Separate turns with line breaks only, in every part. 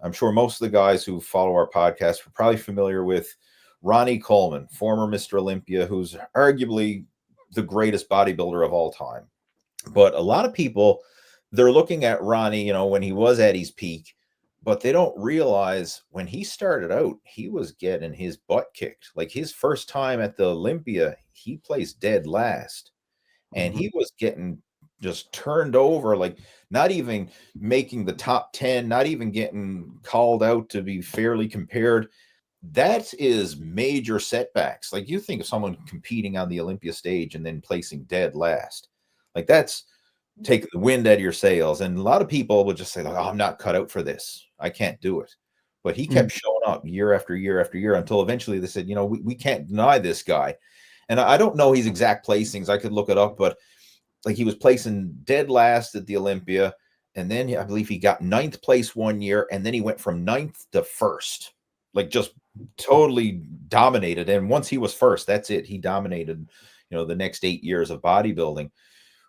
I'm sure most of the guys who follow our podcast are probably familiar with Ronnie Coleman, former Mr. Olympia, who's arguably the greatest bodybuilder of all time. But a lot of people, they're looking at Ronnie, when he was at his peak, but they don't realize when he started out, he was getting his butt kicked. Like his first time at the Olympia, he placed dead last, and he was getting just turned over, like not even making the top 10, not even getting called out to be fairly compared. That is major setbacks. Like you think of someone competing on the Olympia stage and then placing dead last, like that's take the wind out of your sails. And a lot of people would just say, like, oh, I'm not cut out for this. I can't do it. But he kept showing up year after year after year until eventually they said, we can't deny this guy. And I don't know his exact placings. I could look it up, but like he was placing dead last at the Olympia. And then I believe he got 9th place one year. And then he went from 9th to 1st, like just totally dominated. And once he was 1st, that's it. He dominated, the next 8 years of bodybuilding,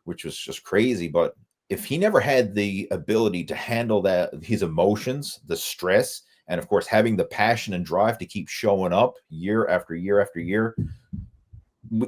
which was just crazy. But if he never had the ability to handle that, his emotions, the stress, and of course, having the passion and drive to keep showing up year after year after year,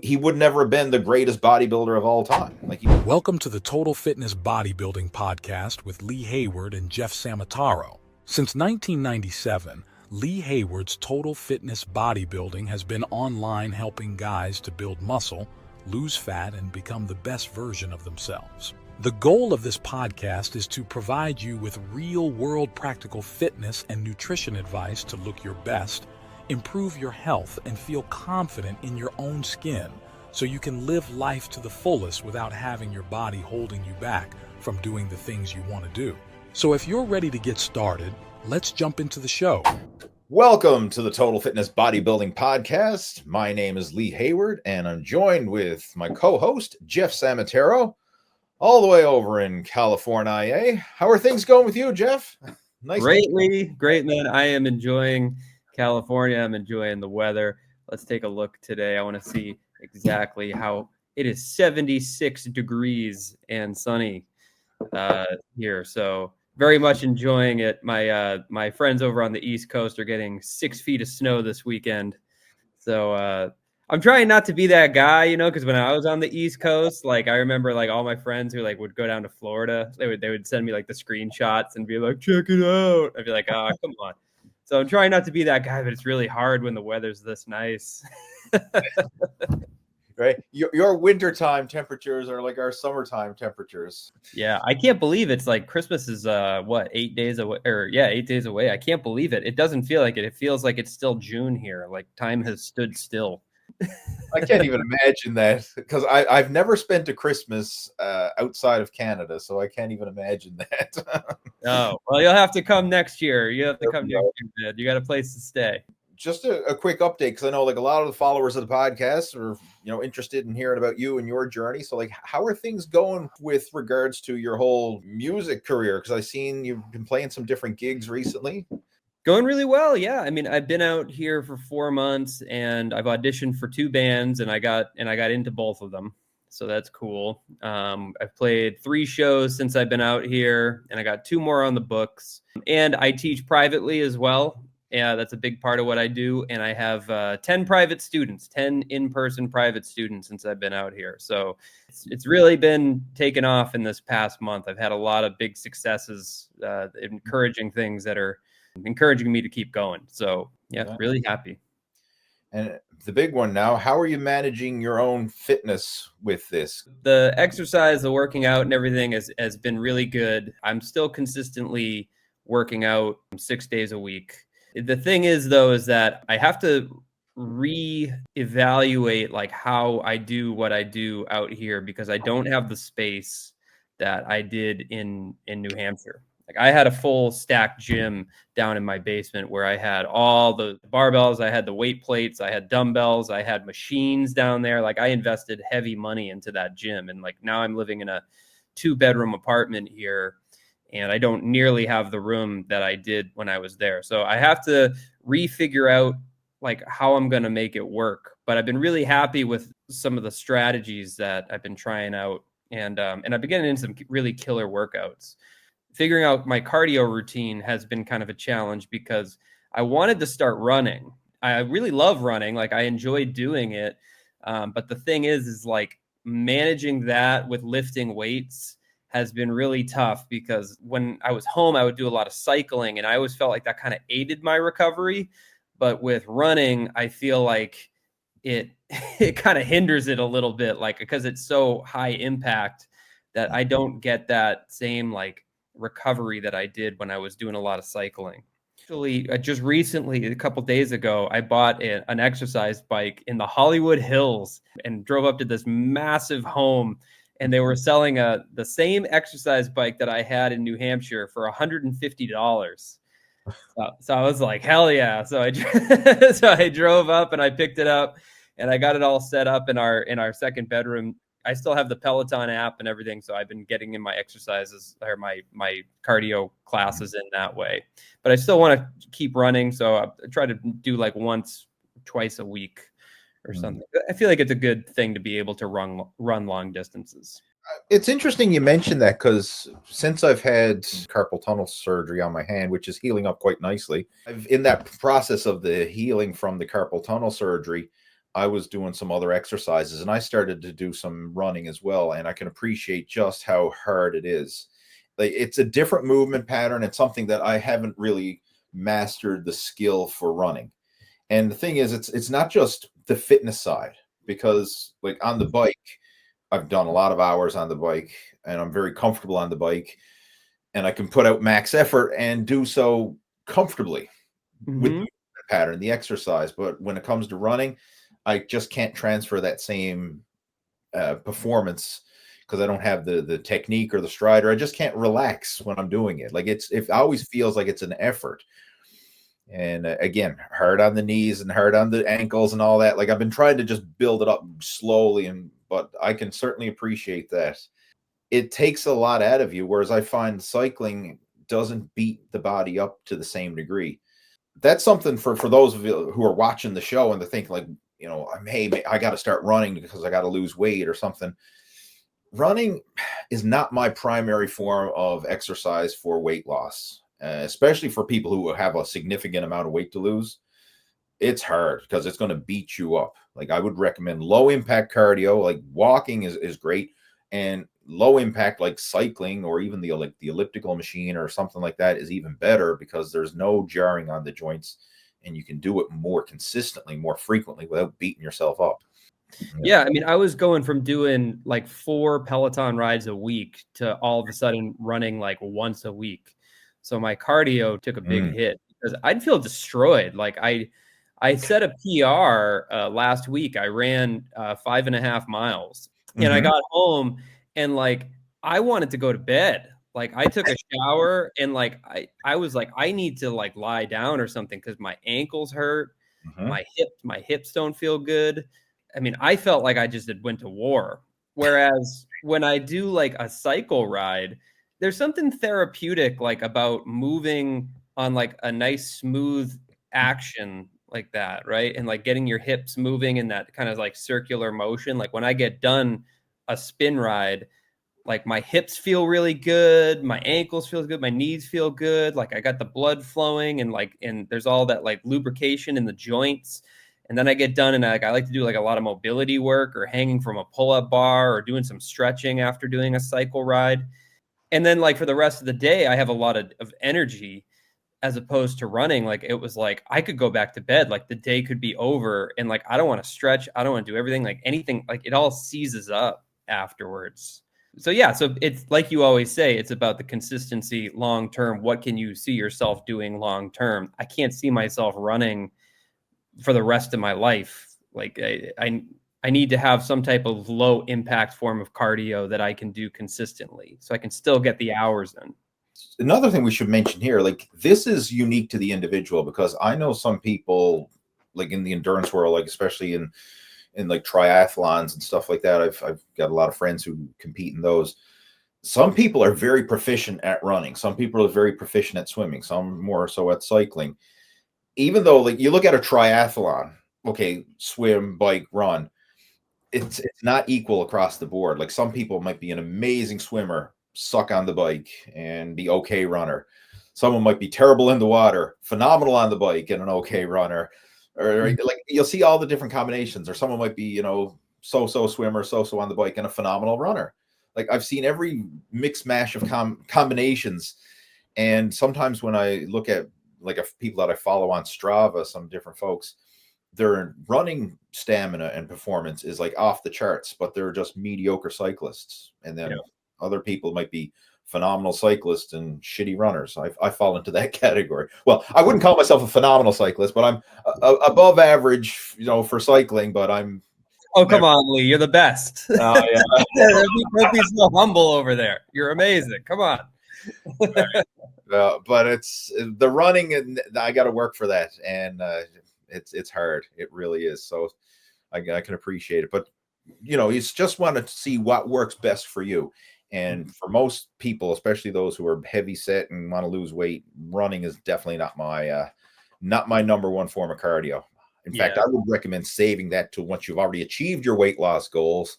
he would never have been the greatest bodybuilder of all time.
Welcome to the Total Fitness Bodybuilding Podcast with Lee Hayward and Jeff Samataro. Since 1997, Lee Hayward's Total Fitness Bodybuilding has been online helping guys to build muscle, lose fat, and become the best version of themselves. The goal of this podcast is to provide you with real-world practical fitness and nutrition advice to look your best, improve your health, and feel confident in your own skin so you can live life to the fullest without having your body holding you back from doing the things you want to do. So if you're ready to get started, let's jump into the show.
Welcome to the Total Fitness Bodybuilding Podcast. My name is Lee Hayward, and I'm joined with my co-host, Jeff Samataro, all the way over in California. How are things going with you, Jeff?
Nice. Great, Lee. Great, man. I am enjoying California. I'm enjoying the weather. Let's take a look today. I want to see exactly how it is 76 degrees and sunny here. So very much enjoying it. My friends over on the East Coast are getting 6 feet of snow this weekend. So I'm trying not to be that guy, because when I was on the East Coast, like I remember like all my friends who like would go down to Florida, they would send me like the screenshots and be like, check it out. I'd be like, oh, come on. So I'm trying not to be that guy, but it's really hard when the weather's this nice.
Right. Your wintertime temperatures are like our summertime temperatures.
Yeah. I can't believe it's like Christmas is 8 days away 8 days away. I can't believe it. It doesn't feel like it. It feels like it's still June here. Like time has stood still.
I can't even imagine that because I've never spent a Christmas outside of Canada, so I can't even imagine that.
Oh, well, you'll have to come next year. You have to come next year, man. You got a place to stay.
Just a quick update, because I know like a lot of the followers of the podcast are interested in hearing about you and your journey. So like, how are things going with regards to your whole music career? Because I've seen you've been playing some different gigs recently.
Going really well. Yeah. I mean, I've been out here for 4 months and I've auditioned for 2 bands and I got into both of them. So that's cool. I've played 3 shows since I've been out here and I got 2 more on the books, and I teach privately as well. Yeah, that's a big part of what I do. And I have 10 private students, 10 in-person private students since I've been out here. So it's really been taken off in this past month. I've had a lot of big successes, encouraging things that are encouraging me to keep going. So yeah, really happy.
And the big one now, how are you managing your own fitness with this?
The exercise, the working out and everything has been really good. I'm still consistently working out 6 days a week. The thing is, though, is that I have to reevaluate like how I do what I do out here because I don't have the space that I did in New Hampshire. Like I had a full stack gym down in my basement where I had all the barbells, I had the weight plates, I had dumbbells, I had machines down there. Like I invested heavy money into that gym. And like now I'm living in a 2-bedroom apartment here and I don't nearly have the room that I did when I was there. So I have to refigure out like how I'm going to make it work. But I've been really happy with some of the strategies that I've been trying out. And I've been getting into some really killer workouts. figuring out my cardio routine has been kind of a challenge because I wanted to start running. I really love running. Like I enjoy doing it. But the thing is like managing that with lifting weights has been really tough because when I was home, I would do a lot of cycling and I always felt like that kind of aided my recovery. But with running, I feel like it kind of hinders it a little bit, like because it's so high impact that I don't get that same like recovery that I did when I was doing a lot of cycling. Actually, just recently, a couple days ago, I bought an exercise bike in the Hollywood Hills and drove up to this massive home. And they were selling the same exercise bike that I had in New Hampshire for $150. So I was like, hell yeah. So I drove up and I picked it up and I got it all set up in our second bedroom. I still have the Peloton app and everything. So I've been getting in my exercises or my cardio classes in that way, but I still want to keep running. So I try to do like twice a week or something. I feel like it's a good thing to be able to run long distances.
It's interesting you mentioned that because since I've had carpal tunnel surgery on my hand, which is healing up quite nicely, in that process of the healing from the carpal tunnel surgery, I was doing some other exercises and I started to do some running as well. And I can appreciate just how hard it is. Like, it's a different movement pattern. It's something that I haven't really mastered the skill for running. And the thing is, it's not just the fitness side, because like on the bike, I've done a lot of hours on the bike and I'm very comfortable on the bike and I can put out max effort and do so comfortably with the pattern, the exercise. But when it comes to running, I just can't transfer that same performance because I don't have the technique or the stride, or I just can't relax when I'm doing it. Like it always feels like it's an effort. And again, hard on the knees and hard on the ankles and all that. Like I've been trying to just build it up slowly, but I can certainly appreciate that. It takes a lot out of you, whereas I find cycling doesn't beat the body up to the same degree. That's something for those of you who are watching the show and they think like, you know, hey, I got to start running because I got to lose weight or something. Running is not my primary form of exercise for weight loss. Especially for people who have a significant amount of weight to lose. It's hard because it's going to beat you up. Like I would recommend low impact cardio, like walking is great, and low impact like cycling or even the elliptical machine or something like that is even better because there's no jarring on the joints and you can do it more consistently, more frequently without beating yourself up.
Yeah, I mean, I was going from doing like 4 Peloton rides a week to all of a sudden running like once a week. So my cardio took a big hit because I'd feel destroyed. Like I set a PR last week. I ran 5.5 miles and I got home and like I wanted to go to bed. Like I took a shower and like I was like, I need to like lie down or something because my ankles hurt. My hips don't feel good. I mean, I felt like I just went to war. Whereas when I do like a cycle ride, there's something therapeutic like about moving on like a nice smooth action like that, right? And like getting your hips moving in that kind of like circular motion. Like when I get done a spin ride, like my hips feel really good, my ankles feel good, my knees feel good, like I got the blood flowing and there's all that like lubrication in the joints. And then I get done and I like to do like a lot of mobility work or hanging from a pull-up bar or doing some stretching after doing a cycle ride. And then like for the rest of the day, I have a lot of energy as opposed to running. Like it was like I could go back to bed, like the day could be over and like I don't want to stretch, I don't want to do everything, like anything, like it all seizes up afterwards. So yeah, so it's like you always say, it's about the consistency long term. What can you see yourself doing long term? I can't see myself running for the rest of my life. Like I need to have some type of low impact form of cardio that I can do consistently so I can still get the hours in.
Another thing we should mention here, like this is unique to the individual, because I know some people like in the endurance world, like especially in like triathlons and stuff like that. I've got a lot of friends who compete in those. Some people are very proficient at running. Some people are very proficient at swimming. Some more so at cycling. Even though like you look at a triathlon, okay, swim, bike, run, it's not equal across the board. Like some people might be an amazing swimmer suck on the bike and be okay runner. Someone might be terrible in the water, phenomenal on the bike, and an okay runner. Or like you'll see all the different combinations. Or someone might be, you know, so-so swimmer, so-so on the bike, and a phenomenal runner. Like I've seen every mix mash of combinations. And sometimes when I look at like people that I follow on Strava, some different folks, their running stamina and performance is like off the charts, but they're just mediocre cyclists. And then other people might be phenomenal cyclists and shitty runners. I fall into that category. Well, I wouldn't call myself a phenomenal cyclist, but I'm above average, you know, for cycling, but I'm.
Oh, come on, Lee. You're the best.
Oh, yeah.
Don't be so humble over there. You're amazing. Come on.
But it's the running, and I got to work for that. And it's hard. It really is. So I can appreciate it. But, you know, you just want to see what works best for you. And for most people, especially those who are heavy set and want to lose weight, running is definitely not my number one form of cardio. In fact, I would recommend saving that to once you've already achieved your weight loss goals,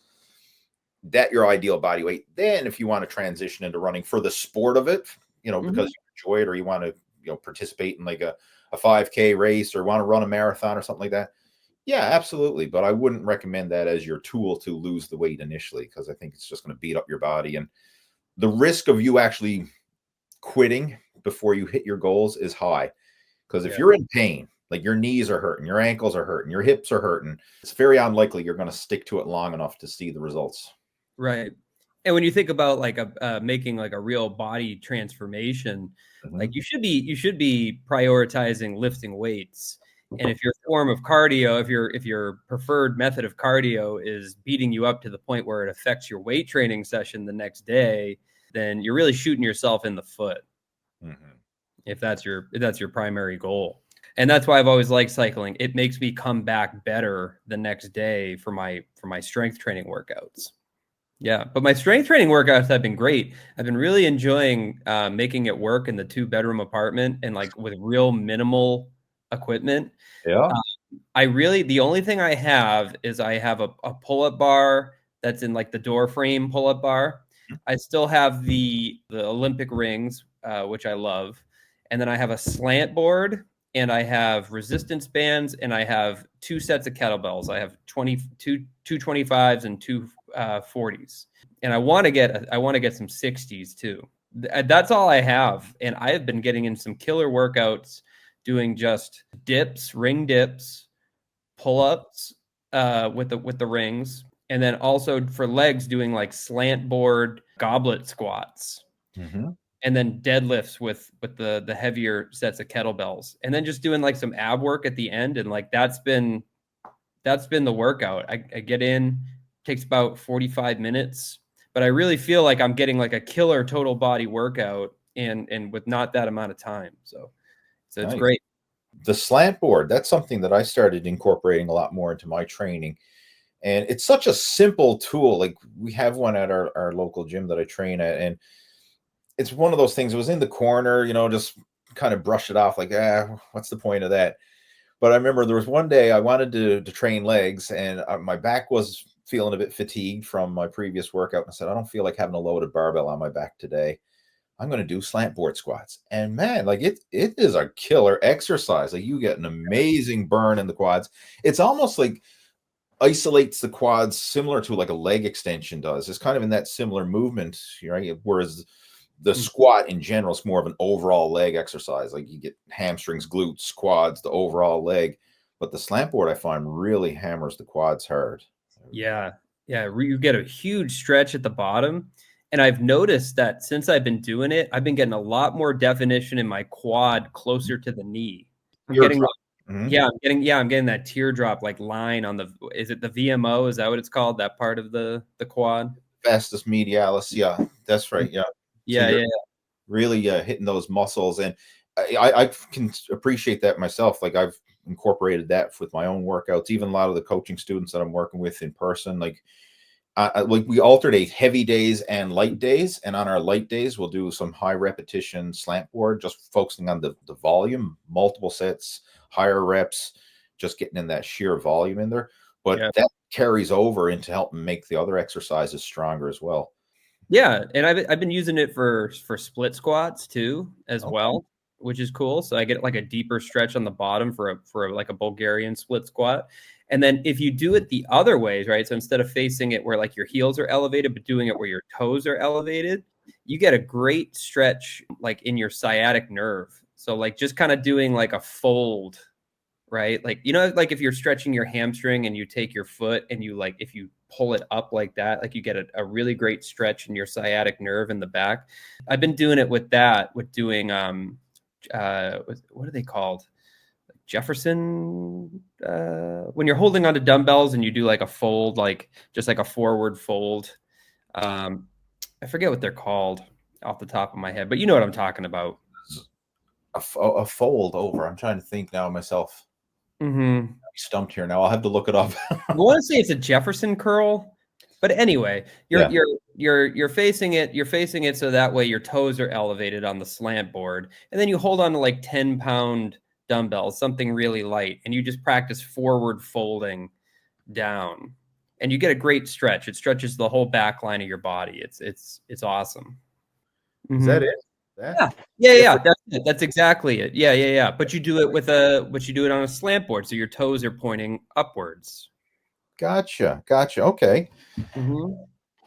that your ideal body weight. Then if you want to transition into running for the sport of it, you know, because you enjoy it, or you want to, you know, participate in like a 5K race or want to run a marathon or something like that. Yeah, absolutely. But I wouldn't recommend that as your tool to lose the weight initially, because I think it's just going to beat up your body. And the risk of you actually quitting before you hit your goals is high. Because if you're in pain, like your knees are hurting, your ankles are hurting, your hips are hurting, it's very unlikely you're going to stick to it long enough to see the results.
Right. And when you think about like making like a real body transformation, like you should be prioritizing lifting weights. And if your form of cardio, if your preferred method of cardio is beating you up to the point where it affects your weight training session the next day, then you're really shooting yourself in the foot. If that's your primary goal. And that's why I've always liked cycling. It makes me come back better the next day for my strength training workouts. Yeah, but my strength training workouts have been great. I've been really enjoying making it work in the 2-bedroom apartment and like with real minimal equipment.
Yeah.
The only thing I have is I have a pull-up bar that's in like the door frame pull-up bar. I still have the Olympic rings, which I love. And then I have a slant board, and I have resistance bands, and I have 2 sets of kettlebells. I have 2 25s and 2 40s. And I want to get some 60s too. That's all I have. And I have been getting in some killer workouts doing just dips, ring dips, pull-ups with the rings. And then also for legs doing like slant board goblet squats. And then deadlifts with the heavier sets of kettlebells, and then just doing like some ab work at the end. And like that's been the workout. I get in, takes about 45 minutes, but I really feel like I'm getting like a killer total body workout and with not that amount of time. So it's great.
The slant board, that's something that I started incorporating a lot more into my training. And it's such a simple tool. Like we have one at our local gym that I train at, and it's one of those things. It was in the corner, you know, just kind of brush it off like, what's the point of that? But I remember there was one day I wanted to train legs, and my back was feeling a bit fatigued from my previous workout. And I said, I don't feel like having a loaded barbell on my back today. I'm going to do slant board squats. And man, like it is a killer exercise. Like you get an amazing burn in the quads. It's almost like isolates the quads similar to like a leg extension does. It's kind of in that similar movement, right? Whereas the squat in general is more of an overall leg exercise. Like you get hamstrings, glutes, quads, the overall leg. But the slant board, I find, really hammers the quads hard.
Yeah. You get a huge stretch at the bottom. And I've noticed that since I've been doing it, I've been getting a lot more definition in my quad closer to the knee. I'm getting that teardrop like line on is it the VMO? Is that what it's called? That part of the quad?
Vastus medialis. Yeah, that's right. Yeah.
Yeah.
Really hitting those muscles. And I can appreciate that myself. Like I've incorporated that with my own workouts. Even a lot of the coaching students that I'm working with in person, like we alternate heavy days and light days. And on our light days, we'll do some high repetition slant board, just focusing on the volume, multiple sets, higher reps, just getting in that sheer volume in there. But that carries over into helping make the other exercises stronger as well.
Yeah, and I've been using it for split squats too as
Okay.
well, which is cool. So I get like a deeper stretch on the bottom for like a Bulgarian split squat. And then if you do it the other ways, right? So instead of facing it where like your heels are elevated, but doing it where your toes are elevated, you get a great stretch like in your sciatic nerve. So like just kind of doing like a fold, right? Like, like if you're stretching your hamstring and you take your foot and you like, if you pull it up like that, like you get a really great stretch in your sciatic nerve in the back. I've been doing it with that, with doing, what are they called? Jefferson, when you're holding onto dumbbells and you do like a fold, like just like a forward fold. I forget what they're called off the top of my head, but you know what I'm talking about.
A fold over. I'm trying to think now myself.
Mm-hmm.
I'm stumped here now. I'll have to look it up.
I want to say it's a Jefferson curl, but anyway,
Yeah.
you're facing it. You're facing it so that way your toes are elevated on the slant board, and then you hold on to like 10-pound dumbbells, something really light, and you just practice forward folding down, and you get a great stretch. It stretches the whole back line of your body. It's awesome.
Is that
Mhm.
it? That
Yeah. Yeah, yeah,
different.
that's it. That's exactly it. Yeah, yeah, yeah. But you do it but you do it on a slant board, so your toes are pointing upwards.
Gotcha. Gotcha. Okay.
Mhm.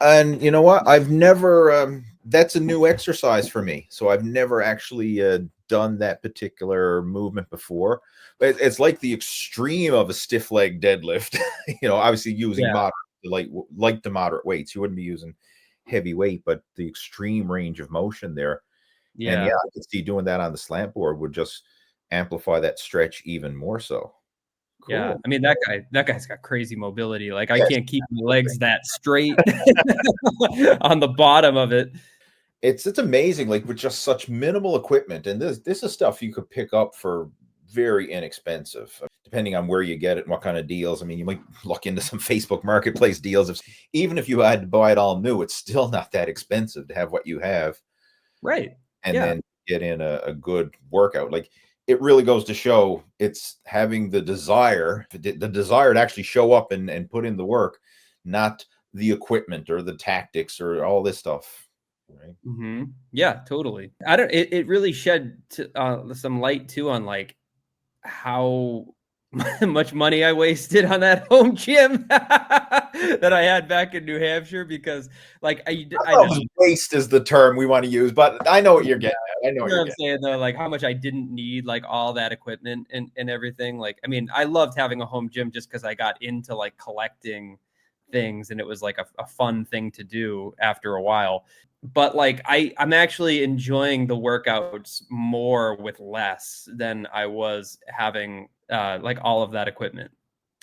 And you know what? I've never. That's a new exercise for me. So I've never actually done that particular movement before. But it's like the extreme of a stiff leg deadlift. Obviously using
Yeah.
moderate, light to moderate weights. You wouldn't be using heavy weight, but the extreme range of motion there. And yeah,
Yeah.
I could see doing that on the slant board would just amplify that stretch even more so.
Yeah.
Cool.
I mean, that guy's got crazy mobility. Like I
Yes.
can't keep my legs that straight on the bottom of it.
It's amazing, like with just such minimal equipment, and this is stuff you could pick up for very inexpensive, depending on where you get it and what kind of deals. I mean, you might look into some Facebook Marketplace deals. Even if you had to buy it all new, it's still not that expensive to have what you have,
Right.
and
Yeah.
then get in a good workout. Like it really goes to show it's having the desire to actually show up and put in the work, not the equipment or the tactics or all this stuff. Right.
Hmm. Yeah, totally. It really shed some light too on like how much money I wasted on that home gym that I had back in New Hampshire because like I
Know
know.
if waste is the term we want to use, but I know what you're getting at. I know
You
what
know
you're
what I'm
getting
saying though, like how much I didn't need like all that equipment and everything. Like, I mean, I loved having a home gym just because I got into like collecting things and it was like a fun thing to do after a while. But like I'm actually enjoying the workouts more with less than I was having like all of that equipment.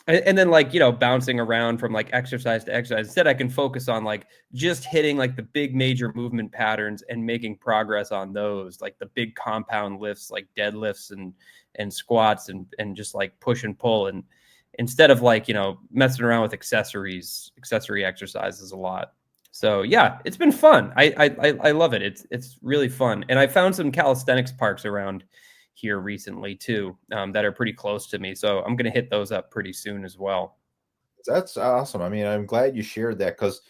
And then like bouncing around from like exercise to exercise. Instead I can focus on like just hitting like the big major movement patterns and making progress on those, like the big compound lifts like deadlifts and squats and just like push and pull, and instead of like messing around with accessory exercises a lot. So yeah, it's been fun. I love it. It's really fun, and I found some calisthenics parks around here recently too, that are pretty close to me. So I'm going to hit those up pretty soon as well.
That's awesome. I mean, I'm glad you shared that because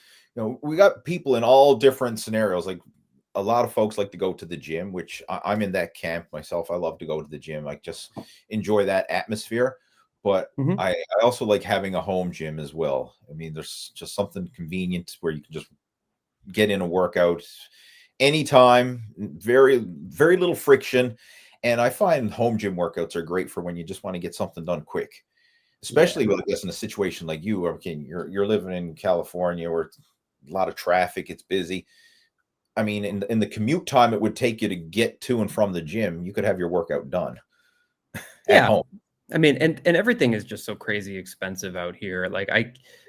we got people in all different scenarios. Like a lot of folks like to go to the gym, which I'm in that camp myself. I love to go to the gym. I just enjoy that atmosphere. But
Mhm.
I also like having a home gym as well. I mean, there's just something convenient where you can just get in a workout anytime, very little friction. And I find home gym workouts are great for when you just want to get something done quick,
Yeah.
especially with, I guess, in a situation like you, okay, you're living in California where it's a lot of traffic, it's busy. I mean, in the commute time it would take you to get to and from the gym, you could have your workout done at
Yeah.
home.
I mean, and everything is just so crazy expensive out here. Like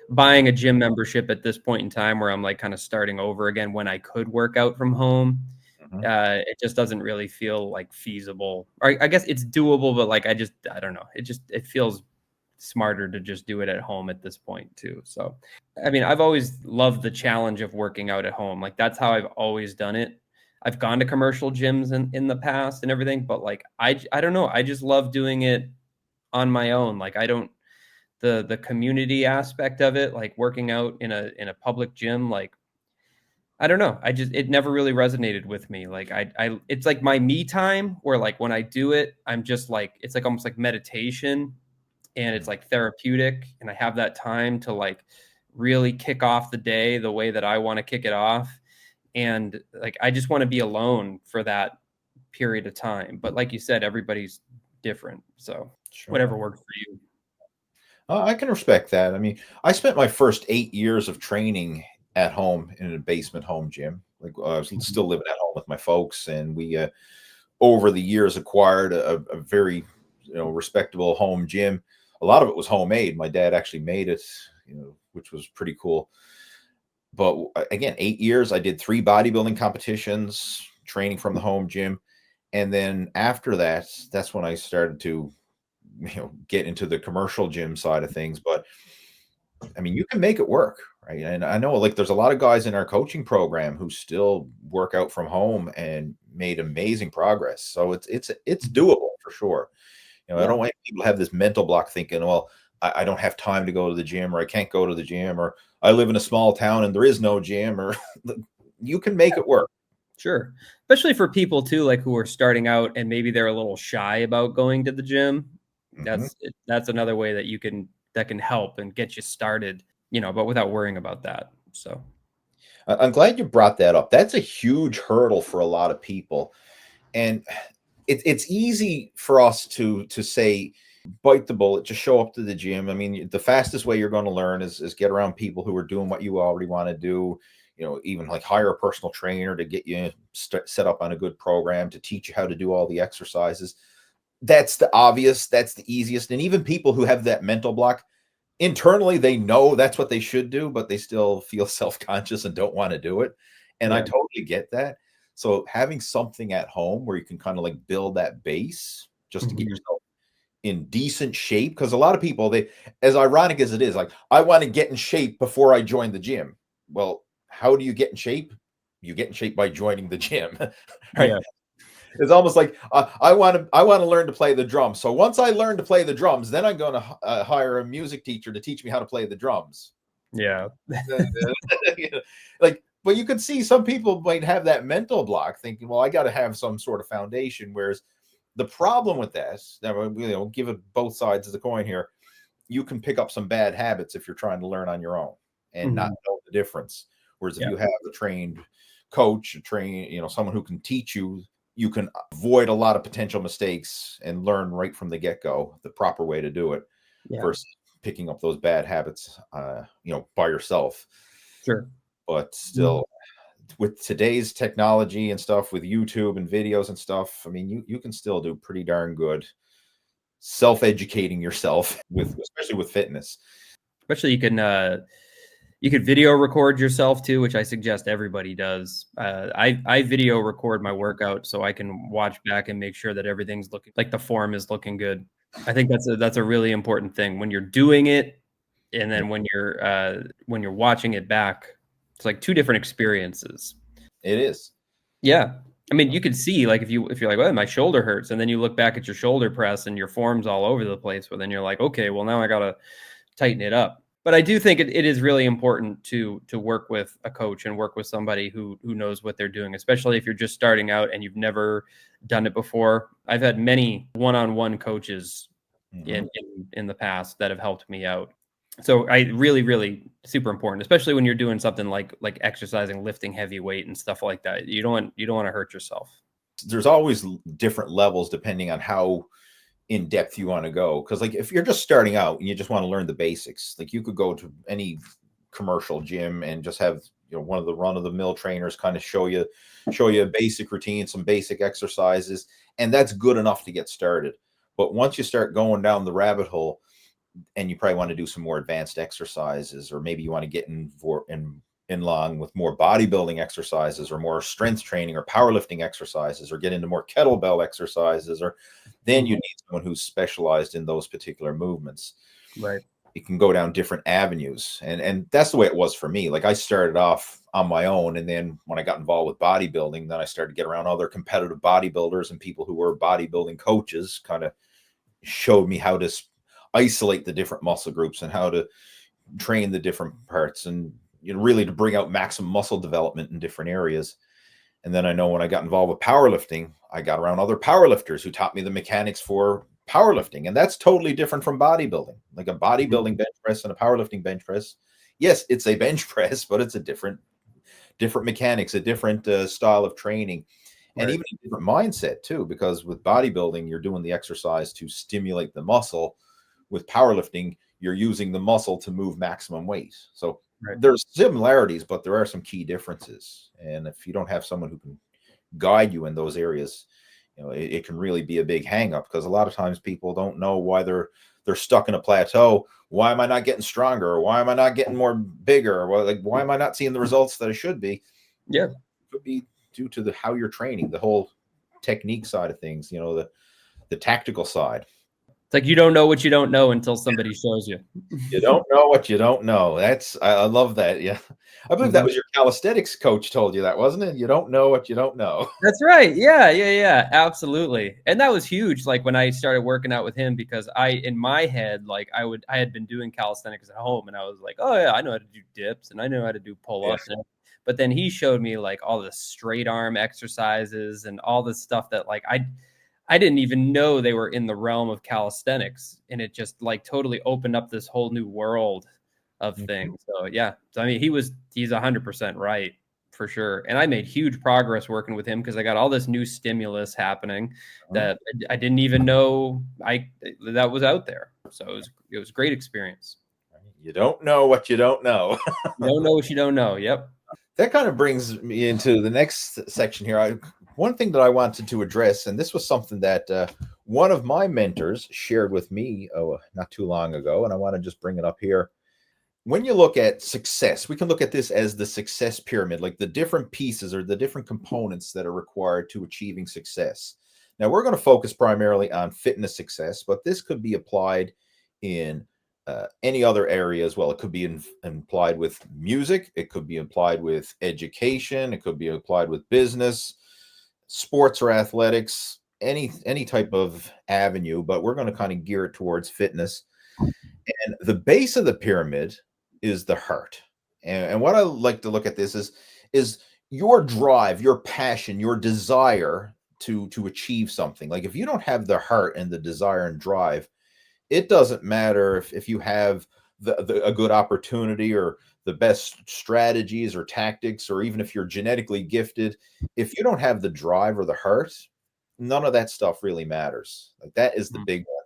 buying a gym membership at this point in time where I'm like kind of starting over again when I could work out from home.
Mhm.
It just doesn't really feel like feasible. Or I guess it's doable, but like I don't know. It feels smarter to just do it at home at this point too. So, I mean, I've always loved the challenge of working out at home. Like that's how I've always done it. I've gone to commercial gyms in the past and everything, but like I don't know. I just love doing it on my own. Like I don't the community aspect of it, like working out in a public gym, like I don't know. It never really resonated with me. Like it's like my me time where like when I do it, I'm just like, it's like almost like meditation and it's like therapeutic. And I have that time to like really kick off the day the way that I want to kick it off. And like, I just want to be alone for that period of time. But like you said, everybody's different. So whatever
Sure.
works for you.
I can respect that. I mean, I spent my first 8 years of training at home in a basement home gym. Like I was
Mhm.
still living at home with my folks, and we over the years acquired a very respectable home gym. A lot of it was homemade. My dad actually made it, which was pretty cool. But again, 8 years, I did 3 bodybuilding competitions, training from the home gym, and then after that, that's when I started to get into the commercial gym side of things. But I mean, you can make it work, right? And I know like there's a lot of guys in our coaching program who still work out from home and made amazing progress. So it's doable for sure. I
Yeah.
don't want people to have this mental block thinking, well, I don't have time to go to the gym, or I can't go to the gym, or I live in a small town and there is no gym, or you can make it work.
Sure. Especially for people too, like who are starting out and maybe they're a little shy about going to the gym.
Mhm.
That's another way that can help and get you started, but without worrying about that. So
I'm glad you brought that up. That's a huge hurdle for a lot of people. And it's easy for us to say, bite the bullet, just show up to the gym. I mean, the fastest way you're going to learn is get around people who are doing what you already want to do. Even like hire a personal trainer to get you set up on a good program to teach you how to do all the exercises. That's the obvious, that's the easiest. And even people who have that mental block, internally they know that's what they should do, but they still feel self-conscious and don't want to do it. And I
yeah.
totally get that. So having something at home where you can kind of like build that base just to get
Mhm.
yourself in decent shape, because a lot of people, they, as ironic as it is, like, I want to get in shape before I join the gym. Well, how do you get in shape? You get in shape by joining the gym. Right?
Yeah.
It's almost like I want to learn to play the drums. So once I learn to play the drums, then I'm going to hire a music teacher to teach me how to play the drums.
Yeah.
You know, like, but you could see some people might have that mental block, thinking, "Well, I got to have some sort of foundation." Whereas the problem with this, that give it both sides of the coin here. You can pick up some bad habits if you're trying to learn on your own and not
Mhm.
know the difference. Whereas if
Yeah.
you have a trained coach, someone who can teach you, you can avoid a lot of potential mistakes and learn right from the get-go the proper way to do it
Yeah.
versus picking up those bad habits, by yourself.
Sure.
But
Mhm.
still, with today's technology and stuff, with YouTube and videos and stuff, I mean, you can still do pretty darn good self-educating yourself with, especially with fitness.
Especially you could video record yourself too, which I suggest everybody does. I video record my workout so I can watch back and make sure that everything's looking like the form is looking good. I think that's a really important thing when you're doing it, and
Yeah,
then when you're watching it back. It's like two different experiences.
it is.
Yeah. I mean, you could see like if you're like, "Oh, my shoulder hurts," and then you look back at your shoulder press and your form's all over the place, well, then you're like, "Okay, well now I gotta tighten it up." But I do think it is really important to work with a coach and work with somebody who knows what they're doing, especially if you're just starting out and you've never done it before. I've had many one-on-one coaches
Mhm.
in the past that have helped me out. So I really super important, especially when you're doing something like exercising, lifting heavy weight and stuff like that. You don't want to hurt yourself.
There's always different levels depending on how in depth you want to go. Because like if you're just starting out and you just want to learn the basics, like you could go to any commercial gym and just have one of the run of the mill trainers kind of show you a basic routine, some basic exercises, and that's good enough to get started. But once you start going down the rabbit hole, and you probably want to do some more advanced exercises, or maybe you want to get in line with more bodybuilding exercises or more strength training or powerlifting exercises, or get into more kettlebell exercises, or then you
Mhm.
need someone who's specialized in those particular movements.
Right.
It can go down different avenues, and that's the way it was for me. Like I started off on my own, and then when I got involved with bodybuilding, then I started to get around other competitive bodybuilders and people who were bodybuilding coaches, kind of showed me how to isolate the different muscle groups and how to train the different parts. And really to bring out maximum muscle development in different areas. And then I know when I got involved with powerlifting, I got around other powerlifters who taught me the mechanics for powerlifting. And that's totally different from bodybuilding. Like a bodybuilding bench press and a powerlifting bench press. Yes, it's a bench press, but it's a different mechanics, a different style of training, and even a different mindset too, because with bodybuilding, you're doing the exercise to stimulate the muscle. With powerlifting, you're using the muscle to move maximum weight. So there's similarities, but there are some key differences. And if you don't have someone who can guide you in those areas, it can really be a big hang up, because a lot of times people don't know why they're stuck in a plateau. Why am I not getting stronger? Or why am I not getting more bigger? Or why am I not seeing the results that I should be?
Yeah.
It could be due to how you're training, the whole technique side of things, the tactical side.
It's like you don't know what you don't know until somebody shows you.
You don't know what you don't know. I love that. Yeah. I believe that was your calisthenics coach told you that, wasn't it? You don't know what you don't know.
That's right. Yeah. Absolutely. And that was huge. Like when I started working out with him, because in my head, like I had been doing calisthenics at home, and I was like, oh yeah, I know how to do dips and I know how to do pull-ups. Yeah. But then he showed me like all the straight arm exercises and all this stuff that like I didn't even know they were in the realm of calisthenics, and it just like totally opened up this whole new world of things. So yeah, I mean, he's 100% right for sure. And I made huge progress working with him, because I got all this new stimulus happening that I didn't even know that was out there. So it was a great experience.
You don't know what you don't know.
You don't know what you don't know. Yep.
That kind of brings me into the next section here. One thing that I wanted to address, and this was something that one of my mentors shared with me not too long ago, and I want to just bring it up here. When you look at success, we can look at this as the success pyramid, like the different pieces or the different components that are required to achieving success. Now, we're going to focus primarily on fitness success, but this could be applied in any other area as well. It could be applied with music. It could be applied with education. It could be applied with business, sports or athletics, any type of avenue, but we're going to kind of gear it towards fitness. And the base of the pyramid is the heart. And what I like to look at this is your drive, your passion, your desire to achieve something. Like if you don't have the heart and the desire and drive, it doesn't matter if you have a good opportunity or the best strategies or tactics, or even if you're genetically gifted. If you don't have the drive or the heart, none of that stuff really matters. Like that is the big one.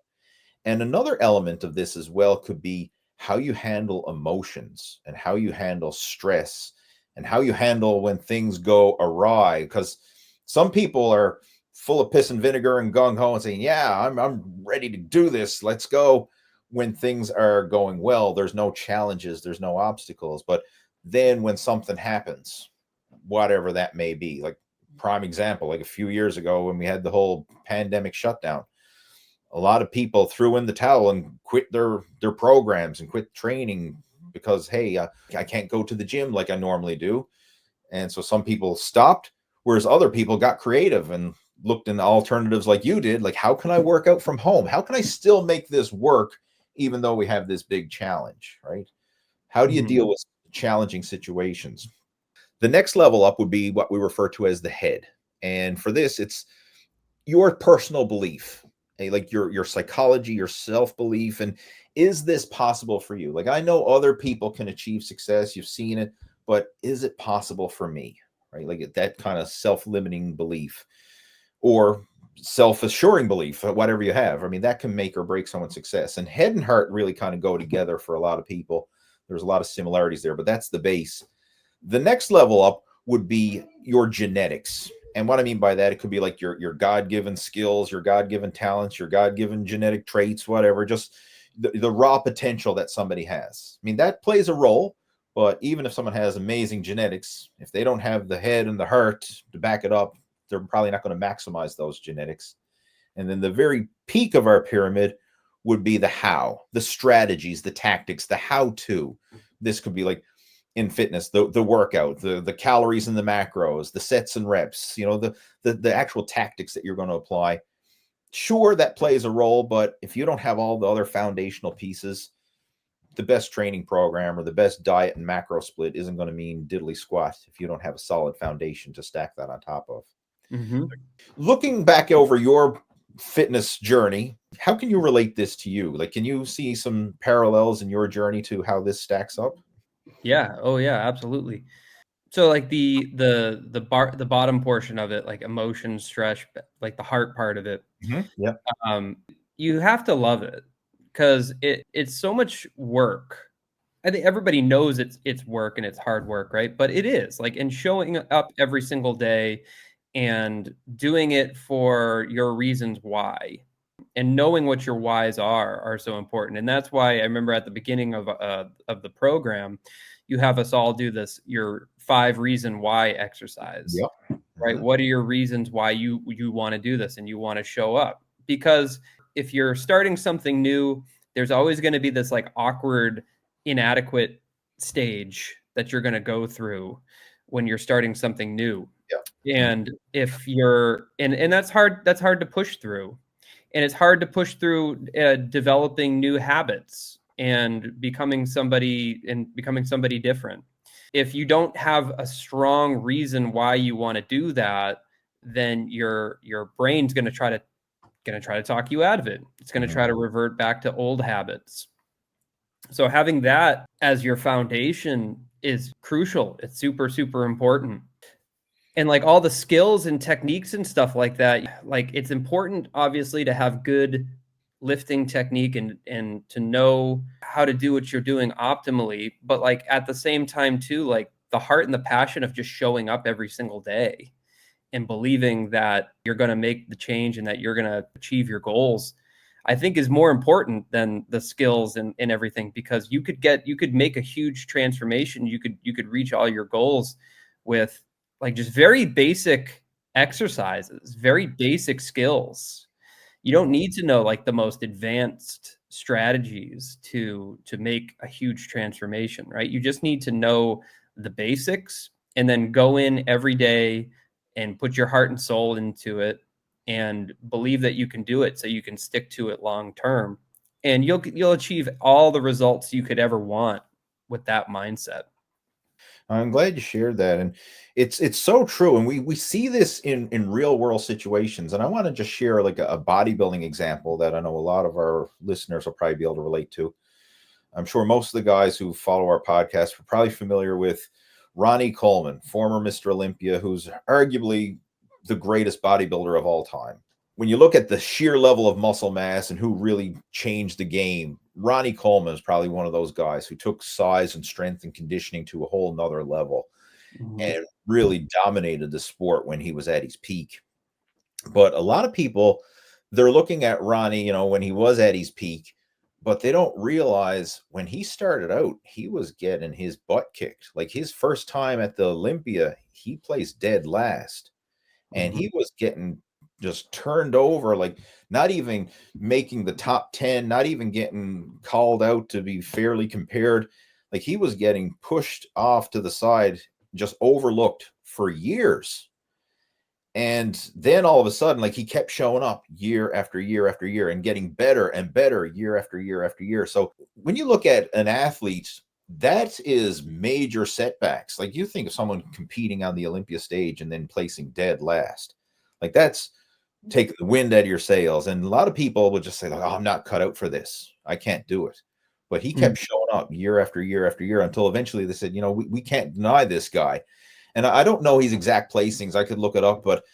And another element of this as well could be how you handle emotions and how you handle stress and how you handle when things go awry. Because some people are full of piss and vinegar and gung-ho and saying, yeah, I'm ready to do this. Let's go. When things are going well, there's no challenges, there's no obstacles. But then when something happens, whatever that may be, like prime example, like a few years ago when we had the whole pandemic shutdown, a lot of people threw in the towel and quit their programs and quit training because, hey, I can't go to the gym like I normally do. And so some people stopped, whereas other people got creative and looked into alternatives like you did. Like, how can I work out from home? How can I still make this work even though we have this big challenge, right? How do you deal with challenging situations? The next level up would be what we refer to as the head. And for this, it's your personal belief, like your psychology, your self-belief. And is this possible for you? Like, I know other people can achieve success. You've seen it, but is it possible for me? Right? Like that kind of self-limiting belief or self-assuring belief, whatever you have. I mean, that can make or break someone's success. And head and heart really kind of go together for a lot of people. There's a lot of similarities there, but that's the base. The next level up would be your genetics. And what I mean by that, it could be like your God-given skills, your God-given talents, your God-given genetic traits, whatever, just the raw potential that somebody has. I mean, that plays a role, but even if someone has amazing genetics, if they don't have the head and the heart to back it up, they're probably not going to maximize those genetics. And then the very peak of our pyramid would be the how, the strategies, the tactics, the how-to. This could be like in fitness, the workout, the calories and the macros, the sets and reps, the actual tactics that you're going to apply. Sure, that plays a role, but if you don't have all the other foundational pieces, the best training program or the best diet and macro split isn't going to mean diddly squat if you don't have a solid foundation to stack that on top of.
Mm-hmm.
Looking back over your fitness journey, how can you relate this to you? Like, can you see some parallels in your journey to how this stacks up?
Yeah. Oh yeah, absolutely. So like the bottom portion of it, like emotion, stress, like the heart part of it,
Yeah.
you have to love it because it's so much work. I think everybody knows it's work and it's hard work, right? But it is like, and showing up every single day and doing it for your reasons why, and knowing what your whys are so important. And that's why I remember at the beginning of the program, you have us all do this, your 5 reason why exercise.
Yep.
Right? What are your reasons why you want to do this and you want to show up? Because if you're starting something new, there's always going to be this like awkward, inadequate stage that you're going to go through when you're starting something new.
Yeah.
And if you're and that's hard to push through. And it's hard to push through developing new habits and becoming somebody different. If you don't have a strong reason why you want to do that, then your brain's going to try to talk you out of it. It's going to try to revert back to old habits. So having that as your foundation is crucial. It's super, super important. And like all the skills and techniques and stuff like that, like it's important obviously to have good lifting technique and to know how to do what you're doing optimally, but like at the same time too, like the heart and the passion of just showing up every single day and believing that you're going to make the change and that you're going to achieve your goals, I think is more important than the skills and everything, because you could make a huge transformation. You could reach all your goals with like just very basic exercises, very basic skills. You don't need to know like the most advanced strategies to make a huge transformation, right? You just need to know the basics and then go in every day and put your heart and soul into it and believe that you can do it so you can stick to it long term. And you'll achieve all the results you could ever want with that mindset.
I'm glad you shared that, and it's so true. And we see this in real world situations. And I want to just share like a bodybuilding example that I know a lot of our listeners will probably be able to relate to. I'm sure most of the guys who follow our podcast are probably familiar with Ronnie Coleman, former Mr. Olympia, who's arguably the greatest bodybuilder of all time. When you look at the sheer level of muscle mass and who really changed the game, Ronnie Coleman is probably one of those guys who took size and strength and conditioning to a whole nother level and really dominated the sport when he was at his peak. But a lot of people, they're looking at Ronnie, when he was at his peak, but they don't realize when he started out, he was getting his butt kicked. Like his first time at the Olympia, he placed dead last. And he was getting just turned over, like not even making the top 10, not even getting called out to be fairly compared. Like he was getting pushed off to the side, just overlooked for years. And then all of a sudden, like he kept showing up year after year after year and getting better and better year after year after year. So when you look at an athlete, that is major setbacks. Like you think of someone competing on the Olympia stage and then placing dead last, like that's taking the wind out of your sails. And a lot of people would just say, like, oh, I'm not cut out for this. I can't do it. But he kept showing up year after year after year until eventually they said, we can't deny this guy. And I don't know his exact placings. I could look it up, but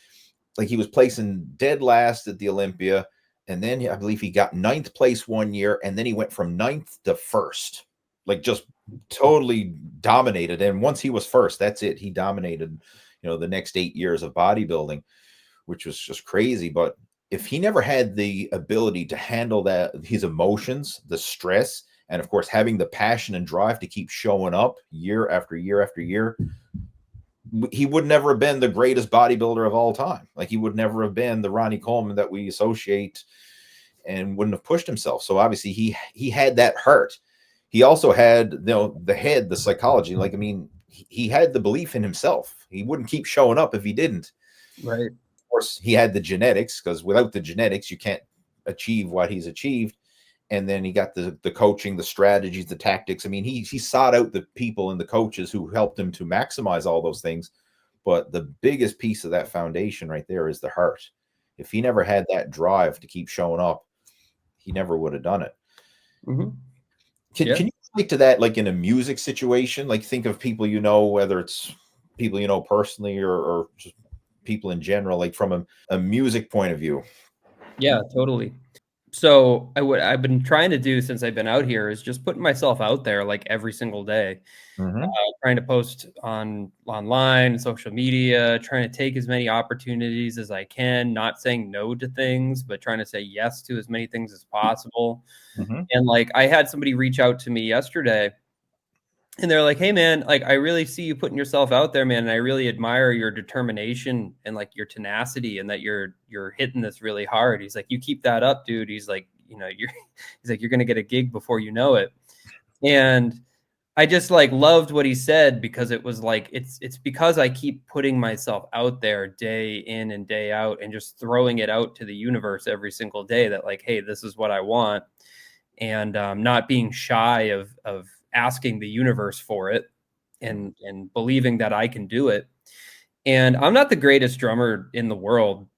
like he was placing dead last at the Olympia. And then I believe he got 9th place one year. And then he went from 9th to 1st, like just totally dominated. And once he was first, that's it. He dominated, the next 8 years of bodybuilding, which was just crazy. But if he never had the ability to handle that, his emotions, the stress, and of course, having the passion and drive to keep showing up year after year after year, he would never have been the greatest bodybuilder of all time. Like he would never have been the Ronnie Coleman that we associate, and wouldn't have pushed himself. So obviously he had that heart. He also had, the head, the psychology. Like, I mean, he had the belief in himself. He wouldn't keep showing up if he didn't.
Right.
Of course, he had the genetics, because without the genetics, you can't achieve what he's achieved. And then he got the coaching, the strategies, the tactics. I mean, he sought out the people and the coaches who helped him to maximize all those things. But the biggest piece of that foundation right there is the heart. If he never had that drive to keep showing up, he never would have done it.
Mm-hmm.
Can you speak to that, like in a music situation? Like, think of people you know, whether it's people you know personally or just people in general, like from a music point of view.
Yeah, totally. So I've been trying to do since I've been out here is just putting myself out there like every single day. Trying to post online, social media, trying to take as many opportunities as I can, not saying no to things, but trying to say yes to as many things as possible. And like, I had somebody reach out to me yesterday and they're like, "Hey man, like I really see you putting yourself out there, man. And I really admire your determination and like your tenacity and that you're hitting this really hard." He's like, "You keep that up, dude." He's like, he's like, "You're going to get a gig before you know it." And I just like loved what he said because it was like, it's because I keep putting myself out there day in and day out and just throwing it out to the universe every single day that like, hey, this is what I want. And not being shy of asking the universe for it and believing that I can do it. And I'm not the greatest drummer in the world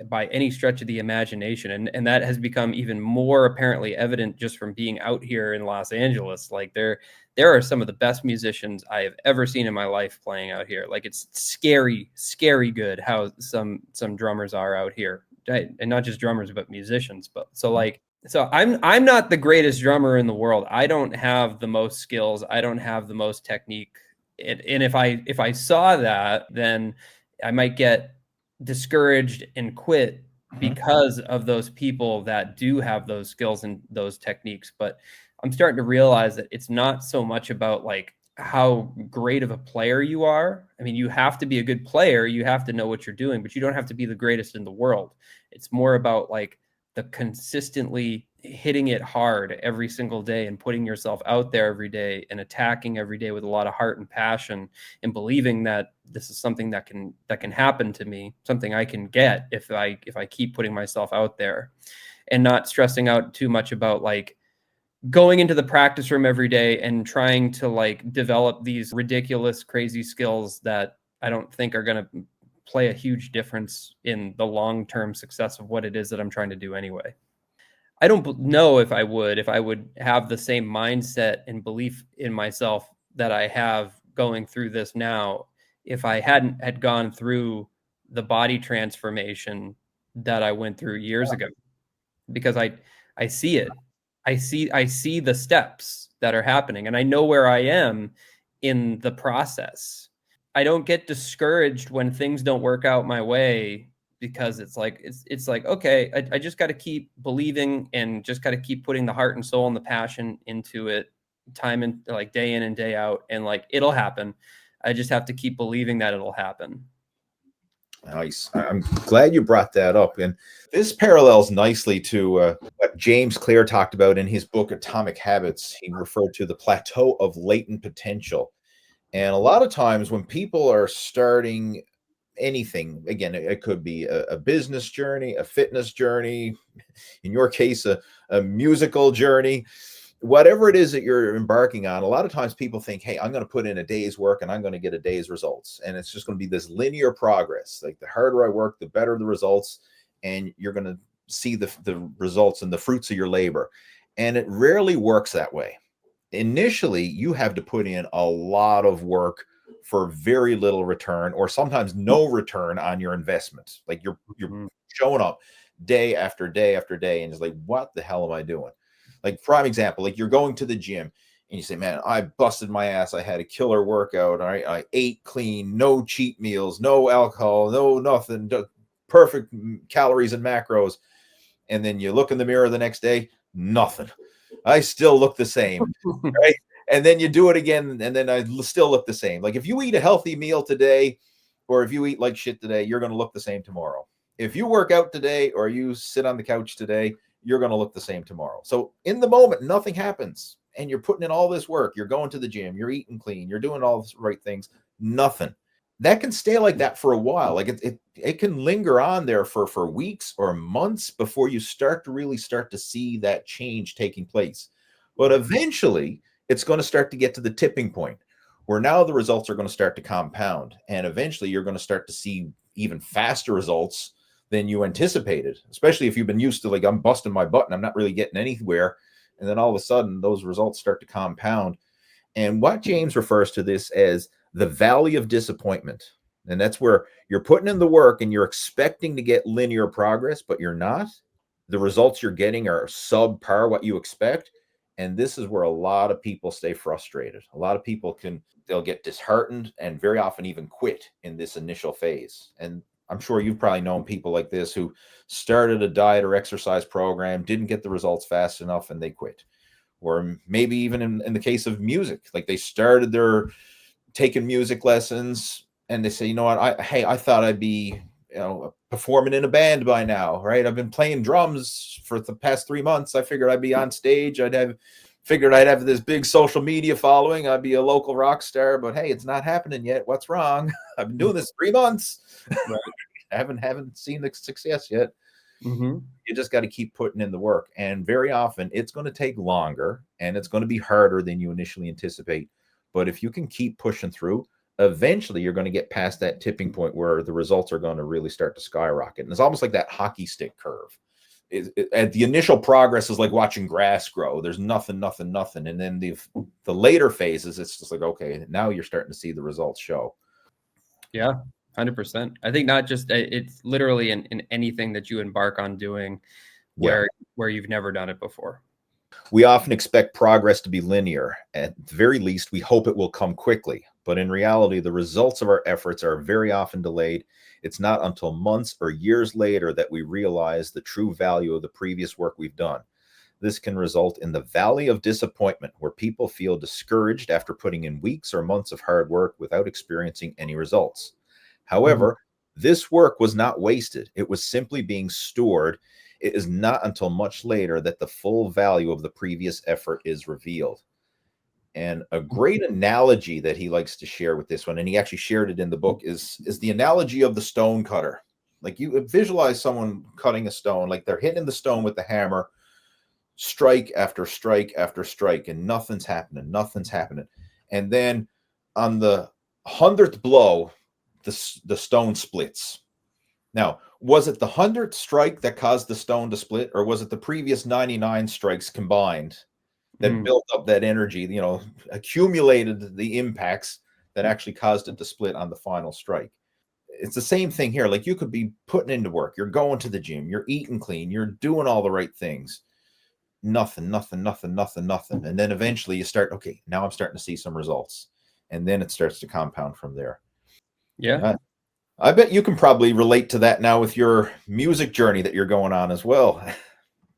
by any stretch of the imagination. And that has become even more apparently evident just from being out here in Los Angeles. Like there are some of the best musicians I have ever seen in my life playing out here. Like it's scary good how some drummers are out here, right? And not just drummers, but musicians. But so I'm not the greatest drummer in the world. I don't have the most skills. I don't have the most technique. And if I saw that, then I might get discouraged and quit because of those people that do have those skills and those techniques. But I'm starting to realize that it's not so much about like how great of a player you are. I mean, you have to be a good player. You have to know what you're doing, but you don't have to be the greatest in the world. It's more about like the consistently hitting it hard every single day and putting yourself out there every day and attacking every day with a lot of heart and passion and believing that this is something that can happen to me, something I can get if I keep putting myself out there, and not stressing out too much about like going into the practice room every day and trying to like develop these ridiculous, crazy skills that I don't think are going to play a huge difference in the long-term success of what it is that I'm trying to do anyway. I don't know if I would have the same mindset and belief in myself that I have going through this now if I hadn't had gone through the body transformation that I went through years ago, because I see it. I see the steps that are happening and I know where I am in the process. I don't get discouraged when things don't work out my way, because it's like okay, I just got to keep believing and just got to keep putting the heart and soul and the passion into it, time and like day in and day out, and like it'll happen. I just have to keep believing that it'll happen.
Nice. I'm glad you brought that up, and this parallels nicely to what James Clear talked about in his book Atomic Habits. He referred to the plateau of latent potential. And a lot of times when people are starting anything, again, it could be a business journey, a fitness journey, in your case, a musical journey, whatever it is that you're embarking on, a lot of times people think, hey, I'm going to put in a day's work and I'm going to get a day's results. And it's just going to be this linear progress. Like the harder I work, the better the results. And you're going to see the results and the fruits of your labor. And it rarely works that way. Initially, you have to put in a lot of work for very little return, or sometimes no return on your investment. Like you're showing up day after day after day, and it's like, what the hell am I doing? Like, prime example, like you're going to the gym and you say, man, I busted my ass. I had a killer workout. I ate clean, no cheat meals, no alcohol, no nothing, perfect calories and macros. And then you look in the mirror the next day, nothing. I still look the same, right? And then you do it again, and then I still look the same. Like if you eat a healthy meal today, or if you eat like shit today, you're going to look the same tomorrow. If you work out today, or you sit on the couch today, you're going to look the same tomorrow. So in the moment, nothing happens, and you're putting in all this work. You're going to the gym, you're eating clean, you're doing all the right things. Nothing. that can stay like that for a while. Like it can linger on there for weeks or months before you start to see that change taking place. But eventually it's going to start to get to the tipping point where now the results are going to start to compound. And eventually you're going to start to see even faster results than you anticipated, especially if you've been used to, like, I'm busting my butt and I'm not really getting anywhere. And then all of a sudden those results start to compound. And what James refers to this as the valley of disappointment. And that's where you're putting in the work and you're expecting to get linear progress, but you're not. The results you're getting are subpar what you expect. And this is where a lot of people stay frustrated. A lot of people they'll get disheartened and very often even quit in this initial phase. And I'm sure you've probably known people like this who started a diet or exercise program, didn't get the results fast enough, and they quit. Or maybe even in the case of music, like they started taking music lessons and they say, you know what, I thought I'd be, performing in a band by now, right? I've been playing drums for the past 3 months. I figured I'd be on stage. I'd have this big social media following. I'd be a local rock star, but hey, it's not happening yet. What's wrong? I've been doing this 3 months. Right. I haven't seen the success yet.
Mm-hmm.
You just got to keep putting in the work. And very often it's going to take longer and it's going to be harder than you initially anticipate. But if you can keep pushing through, eventually you're going to get past that tipping point where the results are going to really start to skyrocket. And it's almost like that hockey stick curve. At the initial progress is like watching grass grow. There's nothing. And then the later phases, it's just like, okay, now you're starting to see the results show.
Yeah, 100%. I think not just, it's literally in anything that you embark on doing where you've never done it before.
We often expect progress to be linear. At the very least, we hope it will come quickly. But in reality, the results of our efforts are very often delayed. It's not until months or years later that we realize the true value of the previous work we've done. This can result in the valley of disappointment, where people feel discouraged after putting in weeks or months of hard work without experiencing any results. However, this work was not wasted. It was simply being stored. It is not until much later that the full value of the previous effort is revealed. And a great analogy that he likes to share with this one, and he actually shared it in the book, is the analogy of the stone cutter. Like, you visualize someone cutting a stone, like they're hitting the stone with the hammer, strike after strike after strike, and nothing's happening. And then on the 100th blow, the stone splits. Now, was it the 100th strike that caused the stone to split, or was it the previous 99 strikes combined that built up that energy, accumulated the impacts that actually caused it to split on the final strike? It's the same thing here. Like, you could be putting into work, you're going to the gym, you're eating clean, you're doing all the right things. Nothing. And then eventually you start, okay, now I'm starting to see some results. And then it starts to compound from there.
Yeah.
I bet you can probably relate to that now with your music journey that you're going on as well.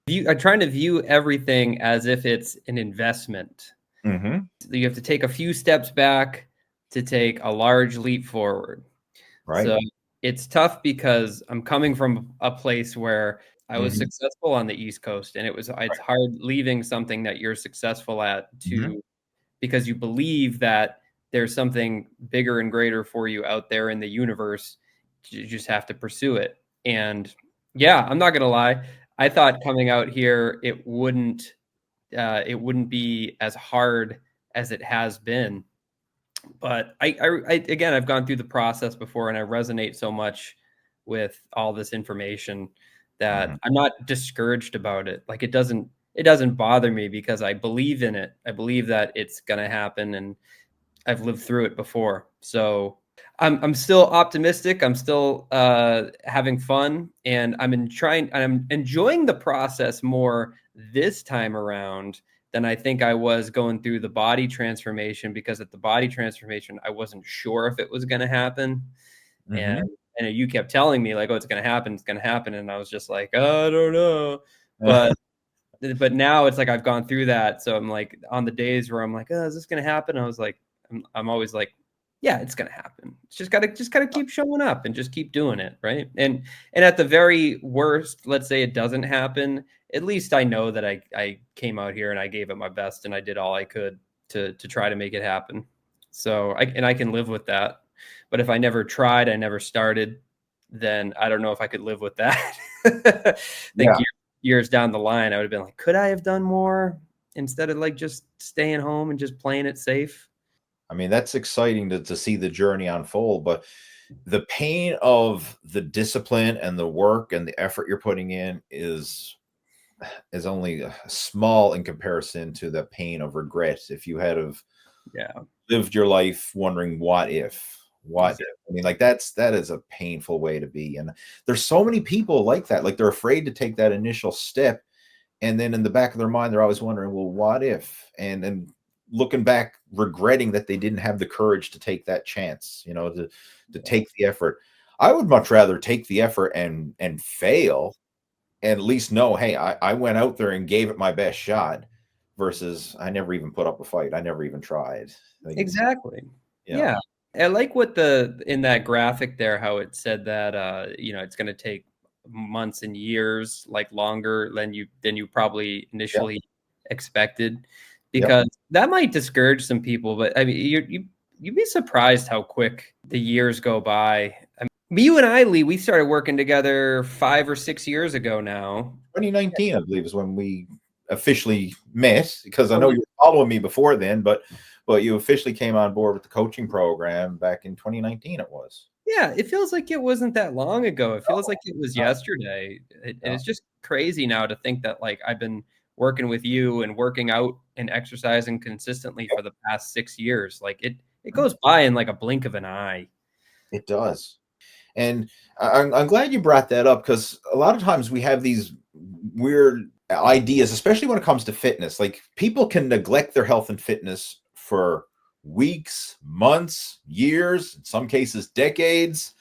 I'm trying to view everything as if it's an investment.
Mm-hmm.
You have to take a few steps back to take a large leap forward.
Right.
So it's tough because I'm coming from a place where I was successful on the East Coast, and it's hard leaving something that you're successful at because you believe that there's something bigger and greater for you out there in the universe. You just have to pursue it. And yeah, I'm not going to lie. I thought coming out here, it wouldn't be as hard as it has been. But I again, I've gone through the process before, and I resonate so much with all this information that I'm not discouraged about it. Like, it doesn't bother me because I believe in it. I believe that it's going to happen, and I've lived through it before. So I'm still optimistic. I'm still having fun, and I'm enjoying the process more this time around than I think I was going through the body transformation, because at the body transformation, I wasn't sure if it was going to happen. And you kept telling me, like, oh, it's going to happen. And I was just like, oh, I don't know. But now it's like I've gone through that. So I'm like, on the days where I'm like, oh, is this going to happen? I was like, I'm always like, yeah, it's going to happen. It's just gotta keep showing up and just keep doing it. Right. And at the very worst, let's say it doesn't happen, at least I know that I came out here and I gave it my best and I did all I could to try to make it happen. So I can live with that. But if I never tried, I never started, then I don't know if I could live with that. I think years down the line, I would have been like, could I have done more instead of like just staying home and just playing it safe?
I mean, that's exciting to see the journey unfold, but the pain of the discipline and the work and the effort you're putting in is only small in comparison to the pain of regret. If you had have lived your life wondering what if, I mean, like that is a painful way to be. And there's so many people like that, like they're afraid to take that initial step. And then in the back of their mind, they're always wondering, well, what if? And looking back, regretting that they didn't have the courage to take that chance, you know, to take the effort. I would much rather take the effort and fail and at least know, hey, I went out there and gave it my best shot versus I never even put up a fight. I never even tried. Like,
exactly.
You know.
Yeah. I like what in that graphic there, how it said that, you know, it's going to take months and years, like longer than you probably initially expected, because that might discourage some people. But I mean, you'd be surprised how quick the years go by. I mean, you and I, Lee, we started working together 5 or 6 years ago now.
2019, I believe, is when we officially met, because I know you were following me before then, but you officially came on board with the coaching program back in 2019. It was.
Yeah, it feels like it wasn't that long ago. It feels like it was yesterday. And it's just crazy now to think that like I've been working with you and working out and exercising consistently for the past 6 years. Like it goes by in like a blink of an eye.
It does. And I'm glad you brought that up, because a lot of times we have these weird ideas, especially when it comes to fitness. Like people can neglect their health and fitness for weeks, months, years, in some cases decades,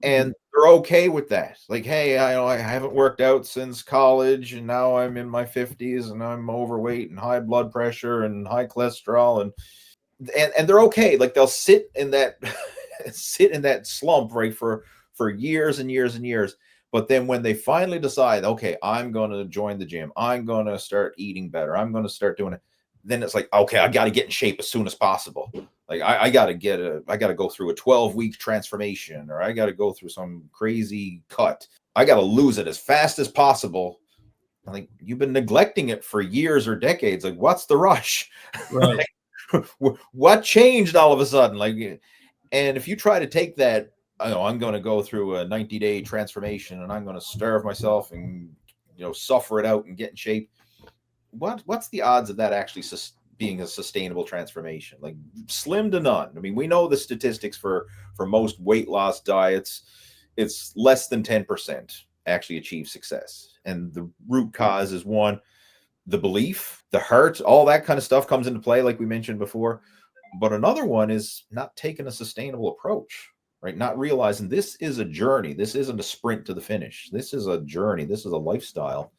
and they're okay with that. Like, hey, I haven't worked out since college, and now I'm in my 50s, and I'm overweight and high blood pressure and high cholesterol, and they're okay. Like they'll sit in that slump, right, for years and years and years. But then when they finally decide, okay, I'm going to join the gym, I'm going to start eating better, I'm going to start doing it, then it's like, okay, I got to get in shape as soon as possible. Like I got to go through a 12-week transformation, or I got to go through some crazy cut. I got to lose it as fast as possible. Like, you've been neglecting it for years or decades. Like, what's the rush?
Right.
Like, what changed all of a sudden? Like, and if you try to take that, I'm going to go through a 90-day transformation and I'm going to starve myself and, suffer it out and get in shape. What's the odds of that actually being a sustainable transformation? Like, slim to none. I mean, we know the statistics for most weight loss diets, it's less than 10% actually achieve success. And the root cause is, one, the belief, the hurt, all that kind of stuff comes into play, like we mentioned before. But another one is not taking a sustainable approach, right? Not realizing this is a journey. This isn't a sprint to the finish. This is a journey. This is a lifestyle.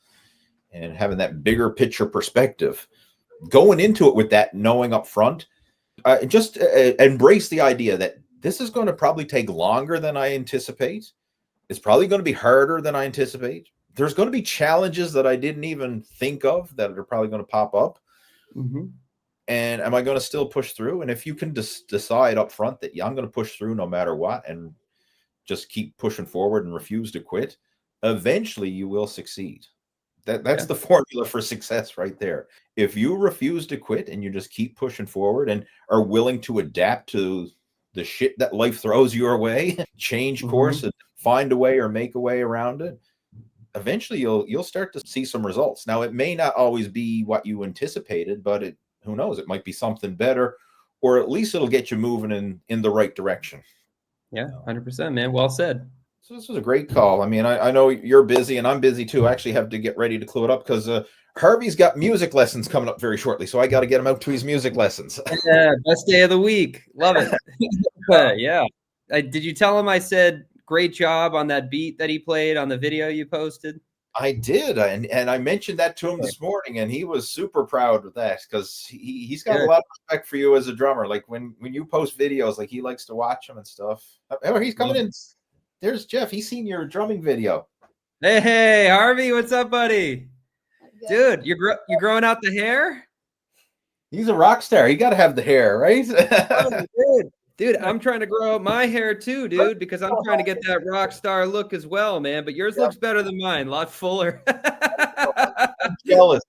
And having that bigger picture perspective, going into it with that knowing up front, just embrace the idea that this is going to probably take longer than I anticipate. It's probably going to be harder than I anticipate. There's going to be challenges that I didn't even think of that are probably going to pop up.
Mm-hmm.
And am I going to still push through? And if you can decide up front that, I'm going to push through no matter what, and just keep pushing forward and refuse to quit, eventually you will succeed. That's the formula for success right there. If you refuse to quit and you just keep pushing forward and are willing to adapt to the shit that life throws your way, change course and find a way or make a way around it, eventually you'll start to see some results. Now, it may not always be what you anticipated, but who knows? It might be something better, or at least it'll get you moving in the right direction.
Yeah, 100%, man. Well said.
So this was a great call. I mean, I know you're busy and I'm busy too. I actually have to get ready to clue it up because Harvey's got music lessons coming up very shortly. So I got to get him out to his music lessons.
Yeah, best day of the week. Love it. Yeah. Did you tell him I said great job on that beat that he played on the video you posted?
I did. And I mentioned that to him this morning, and he was super proud of that because he's got a lot of respect for you as a drummer. Like when you post videos, like he likes to watch them and stuff. Oh, he's coming in. There's Jeff. He's seen your drumming video.
Hey, Harvey, what's up, buddy? Dude, you're growing out the hair?
He's a rock star. You got to have the hair, right?
Oh, dude. Dude, I'm trying to grow out my hair too, dude, because I'm trying to get that rock star look as well, man. But yours looks better than mine, a lot fuller.
I'm jealous.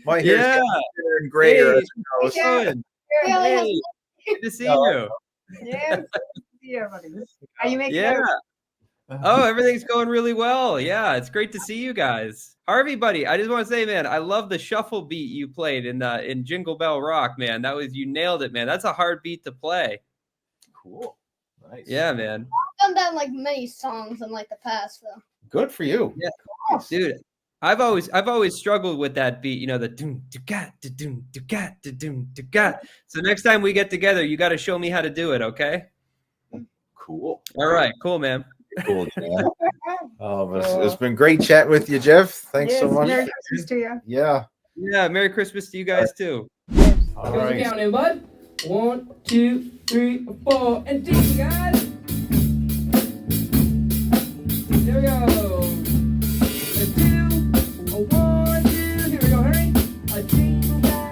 My hair's
Yeah.
thinner and grayer.
Hey,
As
how you doing? Hey, good to see you.
Yeah, buddy. Are you making
Yeah. Oh, everything's going really well. Yeah, it's great to see you guys. Harvey, buddy, I just want to say, man, I love the shuffle beat you played in Jingle Bell Rock, man. You nailed it, man. That's a hard beat to play.
Cool. Nice.
Yeah, man.
I've done that in like many songs in like the past though.
Good for you.
Yeah, dude. I've always struggled with that beat, the doom do gat do doom do gat do doom do gat. So next time we get together, you got to show me how to do it, okay?
Cool.
All right, cool, man.
Cool. It's been great chatting with you, Jeff. Thanks so much.
Merry Christmas to you.
Yeah.
Yeah, Merry Christmas to you guys too.
All right.
Count in, bud. 1, 2, 3, 4, and dig, guys. There we go. A 2, a 1, 2. Here we go, hurry. A jingle bell,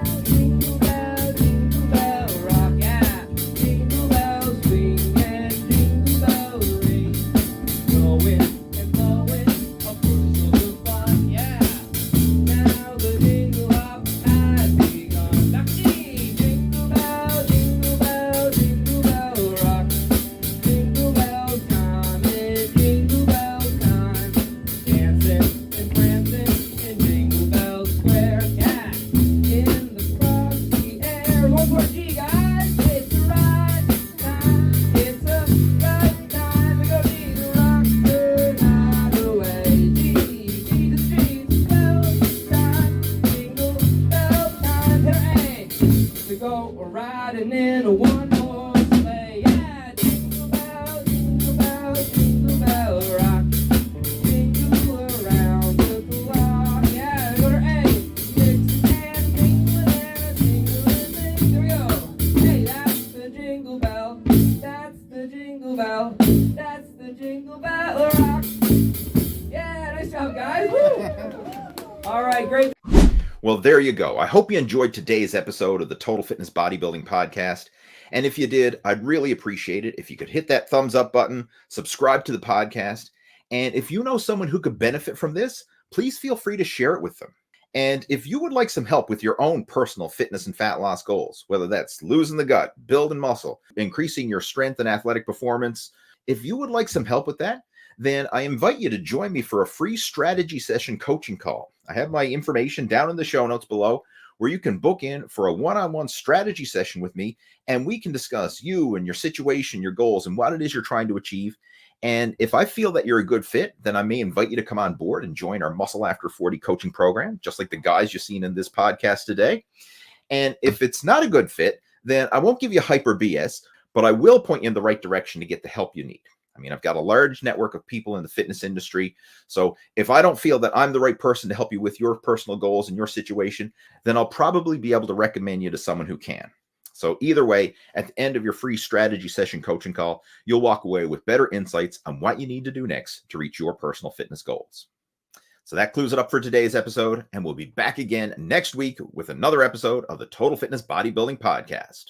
rock, yeah. Jingle bells swing and jingle bells ring. Going and blowing, of course, a little fun, yeah. Now the jingle hop has begun. Lucky jingle bell, jingle bell, jingle bell rock. Jingle bell time, it's jingle bell time. Dancing and prancing in Jingle Bell Square, yeah. In the frosty air, one more G, guys. It's the right time, it's the right time. We go jingle rock the night away. G, the jingle bell time, jingle bell time. Hey, we go riding in a one horse sleigh, yeah. Jingle bell, jingle bell rock. Jingle around the clock, yeah. Go to A, mix and jingle and jingle. There we go. Hey, that's the jingle bell. That's the jingle bell. That's the jingle bell rock. Yeah, nice job, guys. Woo! All right, great.
Well, there you go. I hope you enjoyed today's episode of the Total Fitness Bodybuilding Podcast. And if you did, I'd really appreciate it if you could hit that thumbs up button, subscribe to the podcast. And if you know someone who could benefit from this, please feel free to share it with them. And if you would like some help with your own personal fitness and fat loss goals, whether that's losing the gut, building muscle, increasing your strength and athletic performance, if you would like some help with that, then I invite you to join me for a free strategy session coaching call. I have my information down in the show notes below where you can book in for a one-on-one strategy session with me, and we can discuss you and your situation, your goals, and what it is you're trying to achieve. And if I feel that you're a good fit, then I may invite you to come on board and join our Muscle After 40 coaching program, just like the guys you've seen in this podcast today. And if it's not a good fit, then I won't give you hyper BS, but I will point you in the right direction to get the help you need. I mean, I've got a large network of people in the fitness industry. So if I don't feel that I'm the right person to help you with your personal goals and your situation, then I'll probably be able to recommend you to someone who can. So either way, at the end of your free strategy session coaching call, you'll walk away with better insights on what you need to do next to reach your personal fitness goals. So that clues it up for today's episode, and we'll be back again next week with another episode of the Total Fitness Bodybuilding Podcast.